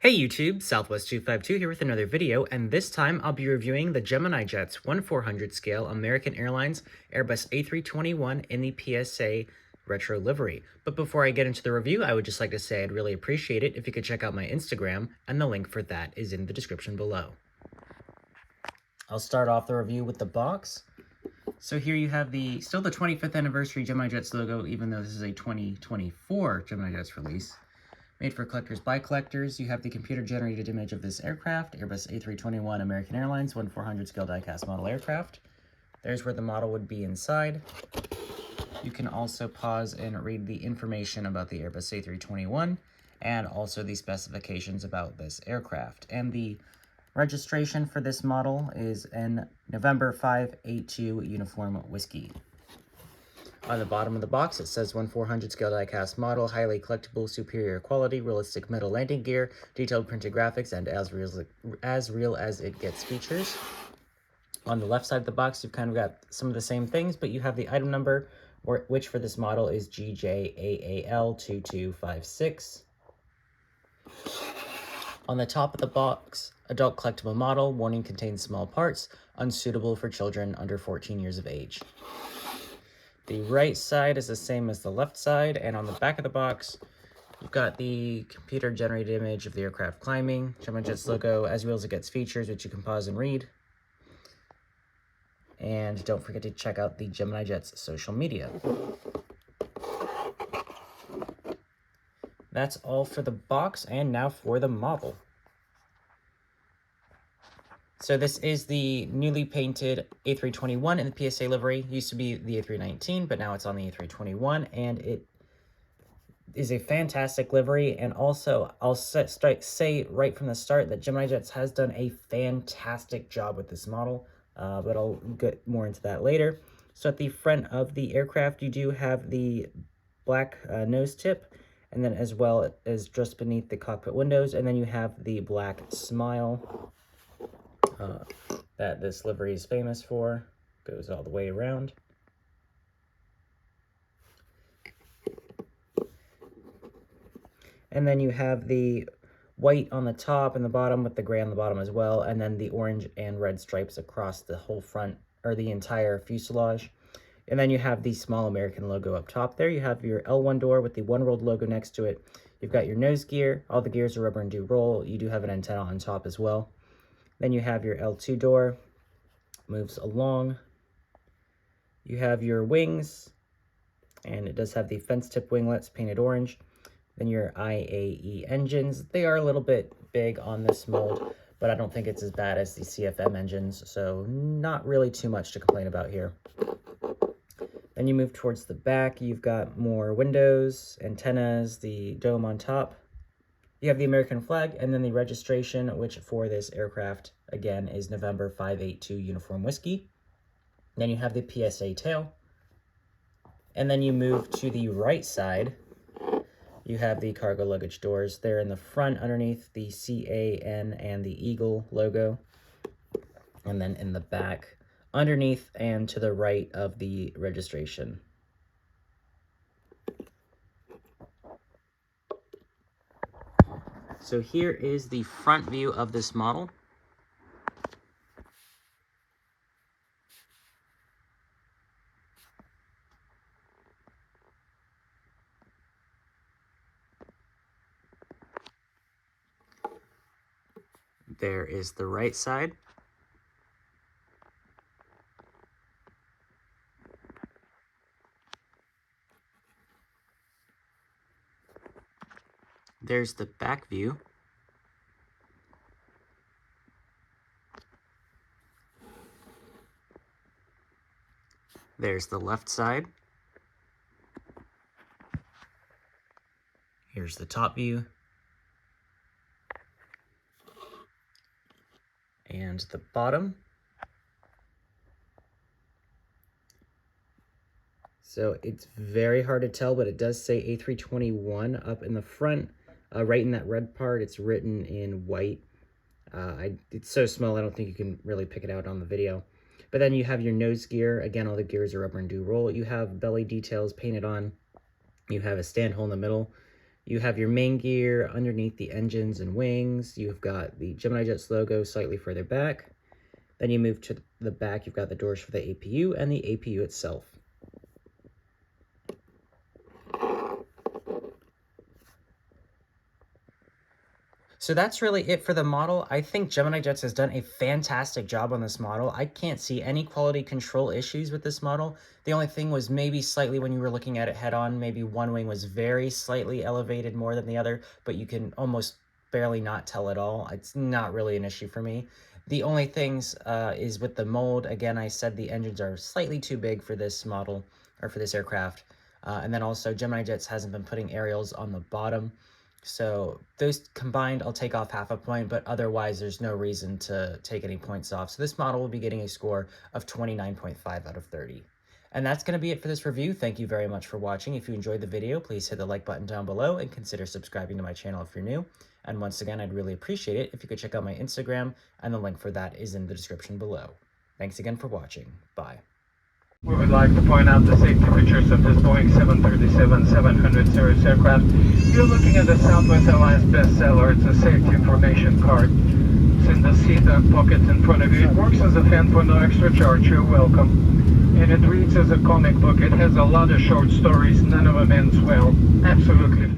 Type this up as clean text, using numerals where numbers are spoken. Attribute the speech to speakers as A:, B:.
A: Hey YouTube, Southwest252 here with another video, and this time I'll be reviewing the Gemini Jet's 1/400 scale American Airlines Airbus A321 in the PSA retro livery. But before I get into the review, I would just like to say I'd really appreciate it if you could check out my Instagram, and the link for that is in the description below. I'll start off the review with the box. So here you have still the 25th anniversary Gemini Jets logo, even though this is a 2024 Gemini Jets release. Made for collectors by collectors, you have the computer-generated image of this aircraft, Airbus A321 American Airlines 1/400 scale die-cast model aircraft. There's where the model would be inside. You can also pause and read the information about the Airbus A321 and also the specifications about this aircraft. And the registration for this model is in November 582 Uniform Whiskey. On the bottom of the box, it says 1/400 scale die-cast model, highly collectible, superior quality, realistic metal landing gear, detailed printed graphics, and as real as it gets features. On the left side of the box, you've kind of got some of the same things, but you have the item number, which for this model is GJAAL2256. On the top of the box, adult collectible model, warning contains small parts, unsuitable for children under 14 years of age. The right side is the same as the left side, and on the back of the box, you've got the computer-generated image of the aircraft climbing, Gemini Jets logo, as well as it gets features, which you can pause and read. And don't forget to check out the Gemini Jets social media. That's all for the box, and now for the model. So this is the newly painted A321 in the PSA livery. Used to be the A319, but now it's on the A321, and it is a fantastic livery. And also, I'll say right from the start that Gemini Jets has done a fantastic job with this model, but I'll get more into that later. So at the front of the aircraft, you do have the black nose tip, and then as well as just beneath the cockpit windows, and then you have the black smile that this livery is famous for. Goes all the way around. And then you have the white on the top and the bottom with the gray on the bottom as well, and then the orange and red stripes across the whole front, or the entire fuselage. And then you have the small American logo up top there. You have your L1 door with the One World logo next to it. You've got your nose gear. All the gears are rubber and do roll. You do have an antenna on top as well. Then you have your L2 door, moves along. You have your wings, and it does have the fence tip winglets painted orange. Then your IAE engines. They are a little bit big on this mold, but I don't think it's as bad as the CFM engines, so not really too much to complain about here. Then you move towards the back. You've got more windows, antennas, the dome on top. You have the American flag, and then the registration, which for this aircraft, again, is November 582 Uniform Whiskey. Then you have the PSA tail. And then you move to the right side. You have the cargo luggage doors. They're in the front underneath the CAN and the Eagle logo. And then in the back, underneath and to the right of the registration. So here is the front view of this model. There is the right side. There's the back view. There's the left side. Here's the top view. And the bottom. So it's very hard to tell, but it does say A321 up in the front. Right in that red part, it's written in white. It's so small, I don't think you can really pick it out on the video. But then you have your nose gear. Again, all the gears are rubber and do roll. You have belly details painted on. You have a stand hole in the middle. You have your main gear underneath the engines and wings. You've got the Gemini Jets logo slightly further back. Then you move to the back, you've got the doors for the APU and the APU itself. So that's really it for the model. I think Gemini Jets has done a fantastic job on this model. I can't see any quality control issues with this model. The only thing was maybe slightly when you were looking at it head on, maybe one wing was very slightly elevated more than the other, but you can almost barely not tell at all. It's not really an issue for me. The only things is with the mold. Again, I said the engines are slightly too big for this model, or for this aircraft. And then also Gemini Jets hasn't been putting aerials on the bottom. So those combined, I'll take off half a point, but otherwise there's no reason to take any points off. So this model will be getting a score of 29.5 out of 30. And that's going to be it for this review. Thank you very much for watching. If you enjoyed the video, please hit the like button down below and consider subscribing to my channel if you're new. And once again, I'd really appreciate it if you could check out my Instagram, and the link for that is in the description below. Thanks again for watching. Bye.
B: We would like to point out the safety features of this Boeing 737-700 series aircraft. You're looking at the Southwest Airlines bestseller. It's a safety information card. It's in the seat pocket in front of you. It works as a fan for no extra charge. You're welcome. And it reads as a comic book. It has a lot of short stories. None of them ends well. Absolutely.